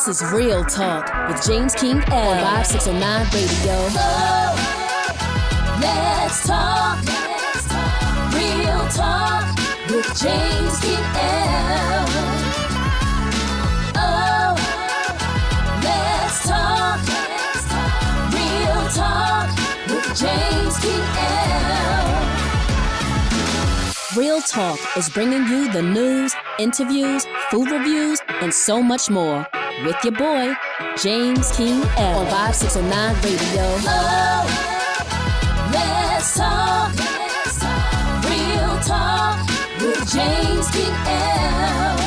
This is Real Talk with Jamez King on 5609 Radio. Let's talk. Real Talk with Jamez King L. Oh, let's talk. Real Talk with Jamez King L. Real Talk is bringing you the news, interviews, food reviews, and so much more with your boy, Jamez King L on 5609 Radio. Oh, let's talk. Real Talk with Jamez King L.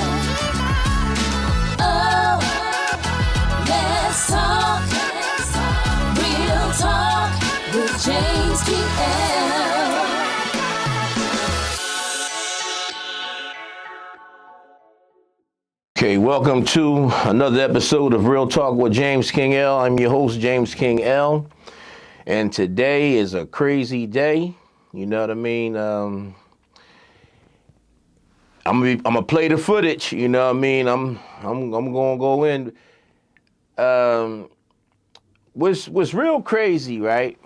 Oh, let's talk. Real Talk with Jamez King L. Okay, welcome to another episode of Real Talk with Jamez King L. I'm your host, Jamez King L. And today is a crazy day. You know what I mean? I'm gonna play the footage. You know what I mean? I'm gonna go in. What's real crazy, right?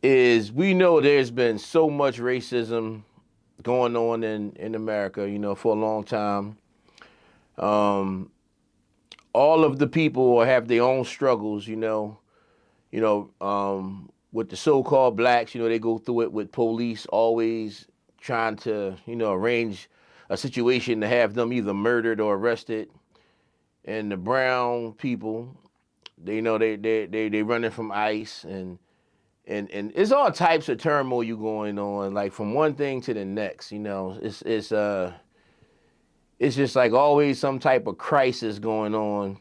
Is we know there's been so much racism going on in America, you know, for a long time. All of the people have their own struggles, with the so-called blacks, they go through it with police always trying to, arrange a situation to have them either murdered or arrested. And the brown people, they running from ICE and it's all types of turmoil going on, like from one thing to the next. It's just like always some type of crisis going on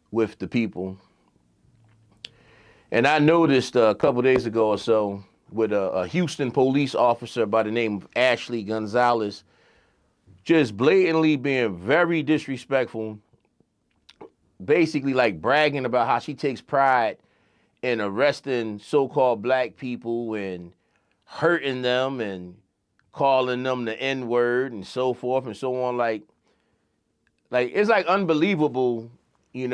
with the people. And I noticed a couple days ago or so with a Houston police officer by the name of Ashley Gonzalez, just blatantly being very disrespectful, basically like bragging about how she takes pride in arresting so-called black people and hurting them and calling them the N-word and so forth and so on. Like it's like unbelievable, it's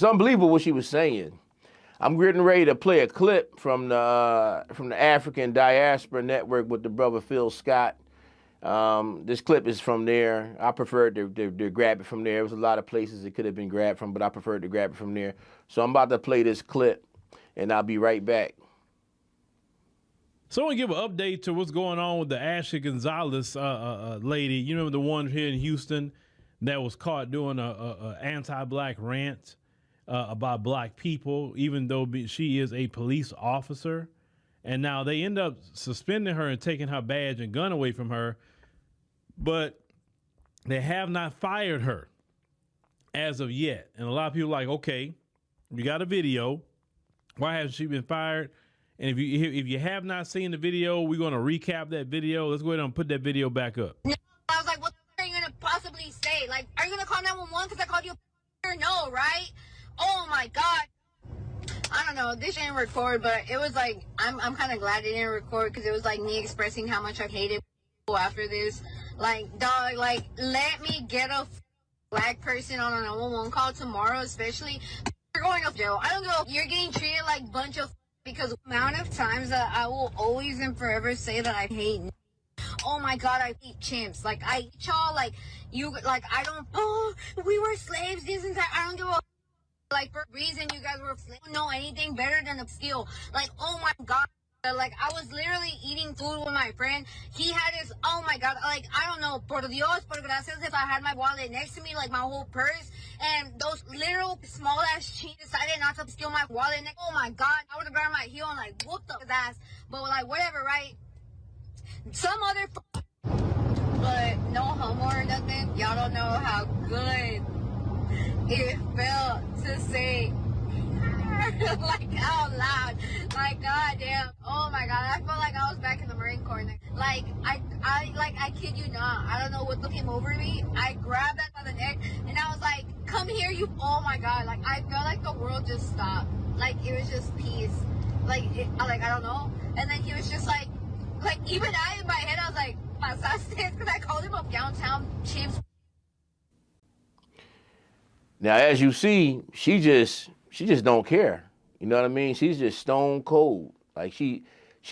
unbelievable what she was saying. I'm getting ready to play a clip from the African Diaspora Network with the brother Phil Scott. This clip is from there. I preferred to grab it from there. There was a lot of places it could have been grabbed from, but I preferred to grab it from there. So I'm about to play this clip, and I'll be right back. So I want to give an update to what's going on with the Ashley Gonzalez lady. You remember the one here in Houston that was caught doing a anti-black rant about black people, even though she is a police officer. And now they end up suspending her and taking her badge and gun away from her. But they have not fired her as of yet. And a lot of people are like, okay, we got a video. Why hasn't she been fired? And if you have not seen the video, we're going to recap that video. Let's go ahead and put that video back up. No, I was like, what are you going to possibly say? Like, are you going to call 911 because I called you a No, right? Oh, my God. I don't know, this didn't record, but it was like, I'm kind of glad it didn't record because it was like me expressing how much I hated people after this. Like, dog, like, let me get a black person on a 911 call tomorrow, especially you're going to jail. I don't know if you're getting treated like a bunch of because the amount of times that I will always and forever say that I hate. Oh my God, I hate chimps. Like, I hate y'all, like, you, like, I don't, we were slaves, this and that. I don't give a like, for a reason you guys were slaves. I don't know anything better than a skill. Like, oh my God. Like, I was literally eating food with my friend. He had his, oh my God, like, I don't know, por Dios, por gracias, if I had my wallet next to me, like my whole purse, and those little small ass cheats decided not to steal my wallet. Oh my God, I would have grabbed my heel and like whooped up his ass. But like, whatever, right? Some other, but no homo or nothing. Y'all don't know how good it felt to say like out loud, like goddamn, oh my God, I felt like I was back in the Marine Corps. Like I kid you not, I don't know what came over me. I grabbed that by the neck and I was like, come here, you. Oh my God, like I felt like the world just stopped. Like it was just peace. Like I don't know. And then he was just like even I in my head I was like, pasaste, because I called him a downtown chimps. Now, as you see, she just don't care. You know what I mean? She's just stone cold. Like she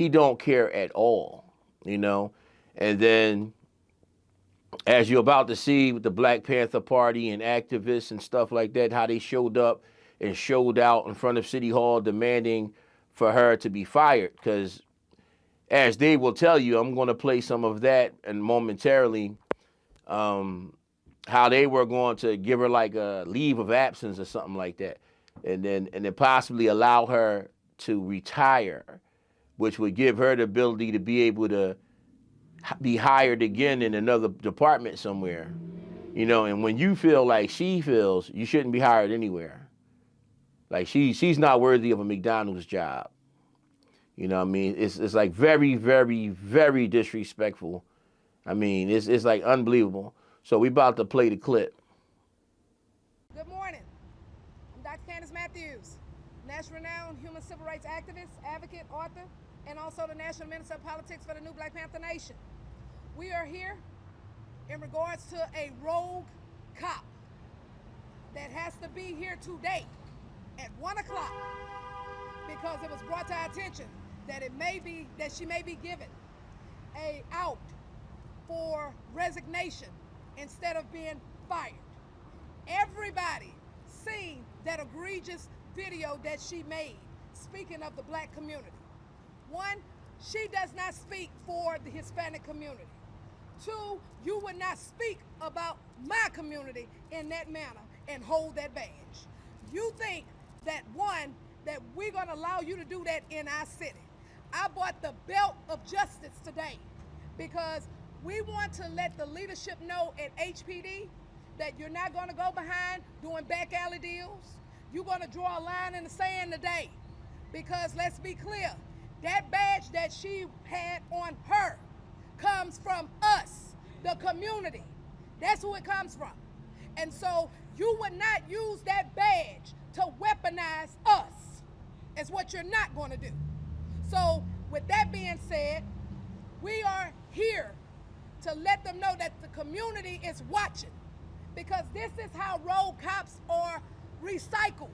don't care at all, you know? And then as you're about to see with the Black Panther Party and activists and stuff like that, how they showed up and showed out in front of City Hall demanding for her to be fired. Because as they will tell you, I'm going to play some of that and momentarily, how they were going to give her like a leave of absence or something like that. And then possibly allow her to retire, which would give her the ability to be able to be hired again in another department somewhere. You know, and when you feel like she feels, you shouldn't be hired anywhere. Like she's not worthy of a McDonald's job. You know what I mean? It's like very, very, very disrespectful. I mean, it's like unbelievable. So we about to play the clip. Good morning. I'm Dr. Candace Matthews, national renowned human civil rights activist, advocate, author, and also the National Minister of Politics for the new Black Panther Nation. We are here in regards to a rogue cop that has to be here today at 1 o'clock because it was brought to our attention that she may be given a out for resignation instead of being fired. Everybody seen that egregious video that she made, speaking of the Black community. One, she does not speak for the Hispanic community. Two, you would not speak about my community in that manner and hold that badge. You think that, one, that we're gonna allow you to do that in our city. I bought the belt of justice today because we want to let the leadership know at HPD that you're not gonna go behind doing back alley deals. You're gonna draw a line in the sand today because let's be clear, that badge that she had on her comes from us, the community. That's who it comes from. And so you would not use that badge to weaponize us. It's what you're not going to do. So with that being said, we are here to let them know that the community is watching, because this is how rogue cops are recycled,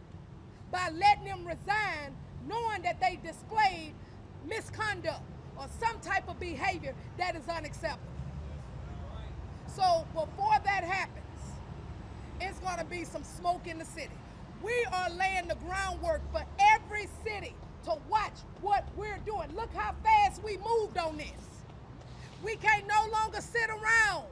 by letting them resign knowing that they displayed misconduct or some type of behavior that is unacceptable. So before that happens, it's going to be some smoke in the city. We are laying the groundwork for every city to watch what we're doing. Look how fast we moved on this. We can't no longer sit around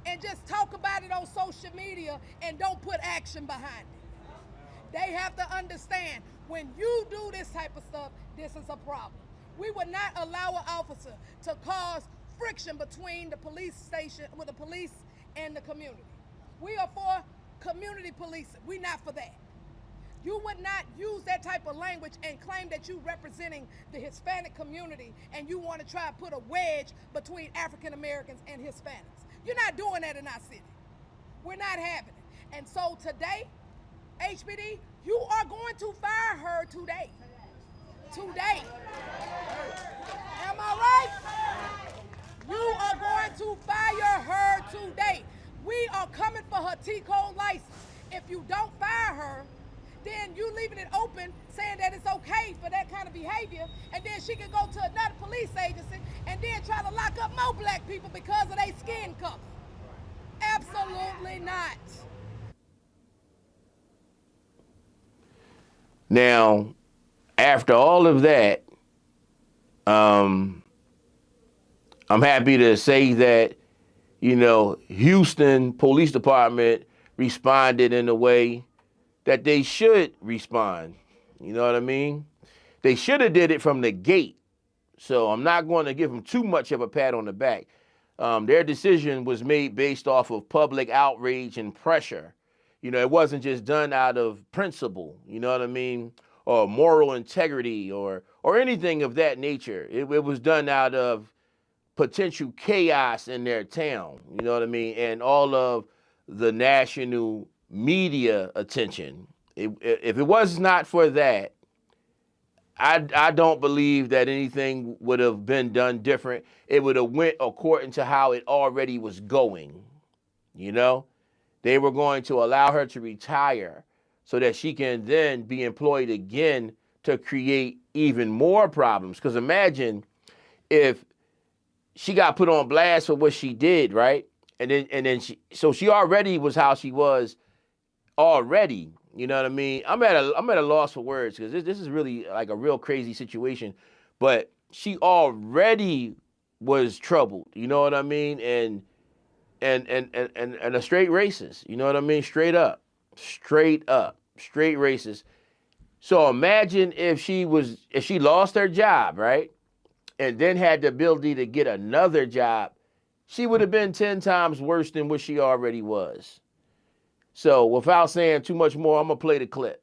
and just talk about it on social media and don't put action behind it. They have to understand, when you do this type of stuff, this is a problem. We would not allow an officer to cause friction between the police station, with the police and the community. We are for community policing. We're not for that. You would not use that type of language and claim that you're representing the Hispanic community and you want to try to put a wedge between African Americans and Hispanics. You're not doing that in our city. We're not having it. And so today, HPD, you are going to fire her today. Today. Am I right? You are going to fire her today. We are coming for her T-code license. If you don't fire her, then you leaving it open, saying that it's okay for that kind of behavior, and then she can go to another police agency and then try to lock up more black people because of their skin color. Absolutely not. Now, after all of that, I'm happy to say that, you know, Houston Police Department responded in a way that they should respond. You know what I mean? They should have did it from the gate. So I'm not going to give them too much of a pat on the back. Their decision was made based off of public outrage and pressure. You know, it wasn't just done out of principle, you know what I mean? Or moral integrity or anything of that nature. It was done out of potential chaos in their town, you know what I mean? And all of the national media attention. If it was not for that, I don't believe that anything would have been done different. It would have went according to how it already was going, you know? they were going to allow her to retire so that she can then be employed again to create even more problems. Because imagine if she got put on blast for what she did, right? And then she already was how she was already. You know what I mean? I'm at a loss for words because this is really like a real crazy situation. But she already was troubled. You know what I mean? And a straight racist. You know what I mean? Straight up, straight racist. So imagine if she lost her job, right? And then had the ability to get another job, she would have been 10 times worse than what she already was. So without saying too much more, I'm going to play the clip.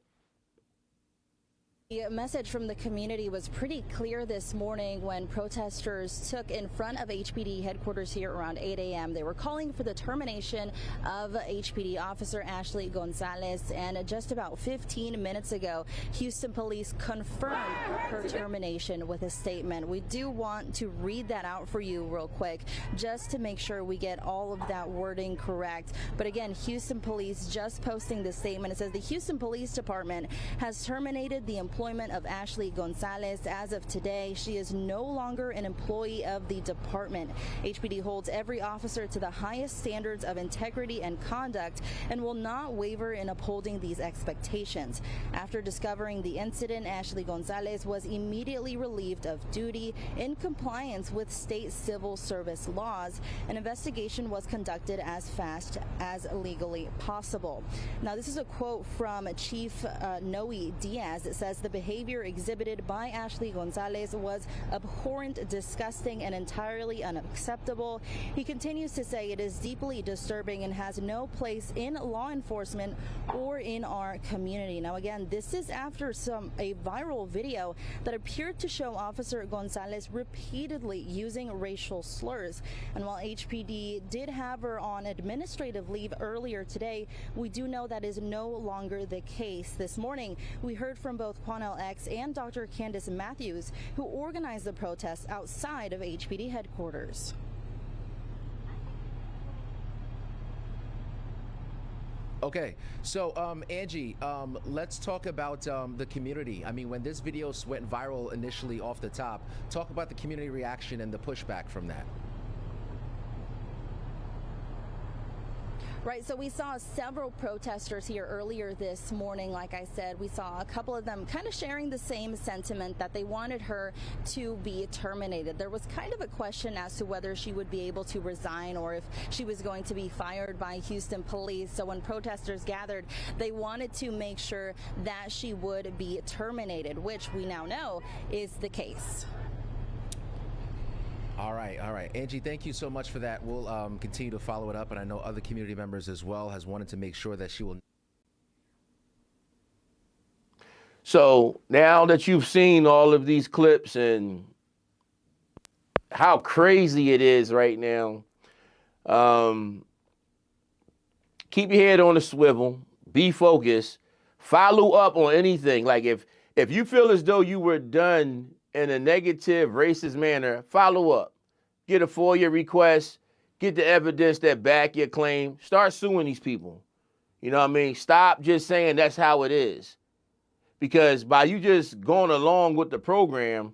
The message from the community was pretty clear this morning when protesters took in front of HPD headquarters here around 8 a.m. They were calling for the termination of HPD officer Ashley Gonzalez, and just about 15 minutes ago, Houston police confirmed her termination with a statement. We do want to read that out for you real quick, just to make sure we get all of that wording correct. But again, Houston police just posting the statement. It says the Houston Police Department has terminated the employment of Ashley Gonzalez. As of today, she is no longer an employee of the department. HPD holds every officer to the highest standards of integrity and conduct and will not waver in upholding these expectations. After discovering the incident, Ashley Gonzalez was immediately relieved of duty in compliance with state civil service laws. An investigation was conducted as fast as legally possible. Now, this is a quote from Chief Noe Diaz. It says the behavior exhibited by Ashley Gonzalez was abhorrent, disgusting, and entirely unacceptable. He continues to say it is deeply disturbing and has no place in law enforcement or in our community. Now, again, this is after a viral video that appeared to show Officer Gonzalez repeatedly using racial slurs. And while HPD did have her on administrative leave earlier today, we do know that is no longer the case. This morning, we heard from both Quanell X and Dr. Candace Matthews, who organized the protests outside of HPD headquarters. Okay, so Angie, let's talk about the community. I mean, when this video went viral initially off the top, talk about the community reaction and the pushback from that. Right, so we saw several protesters here earlier this morning. Like I said, we saw a couple of them kind of sharing the same sentiment that they wanted her to be terminated. There was kind of a question as to whether she would be able to resign or if she was going to be fired by Houston police. So when protesters gathered, they wanted to make sure that she would be terminated, which we now know is the case. All right. Angie, thank you so much for that. We'll continue to follow it up, and I know other community members as well has wanted to make sure that she will. So now that you've seen all of these clips and how crazy it is right now, keep your head on a swivel, be focused, follow up on anything. Like if you feel as though you were done in a negative, racist manner, follow up. Get a FOIA request, get the evidence that back your claim, start suing these people. You know what I mean? Stop just saying that's how it is. Because by you just going along with the program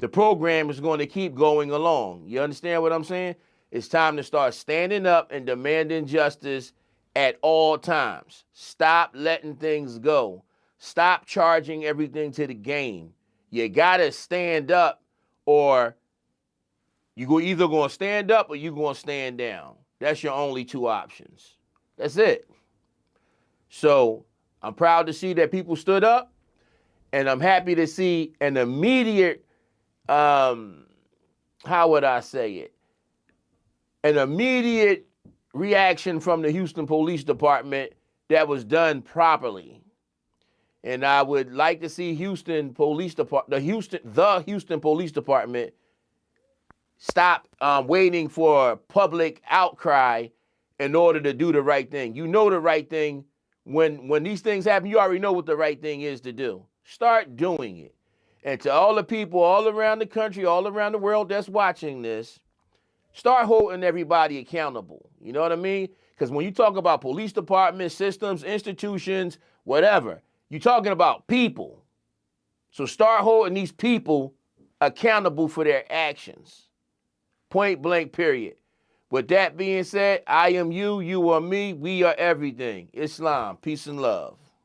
is going to keep going along. You understand what I'm saying? It's time to start standing up and demanding justice at all times. Stop letting things go. Stop charging everything to the game. You gotta stand up, or you either gonna stand up or you gonna stand down. That's your only two options. That's it. So I'm proud to see that people stood up, and I'm happy to see an immediate, how would I say it? An immediate reaction from the Houston Police Department that was done properly. And I would like to see the Houston Police Department stop waiting for public outcry in order to do the right thing. You know the right thing. When these things happen, you already know what the right thing is to do. Start doing it. And to all the people all around the country, all around the world that's watching this, Start holding everybody accountable. You know what I mean? Because when you talk about police departments, systems, institutions, whatever, you're talking about people. So start holding these people accountable for their actions. Point blank, period. With that being said, I am you, you are me, we are everything. Islam, peace and love.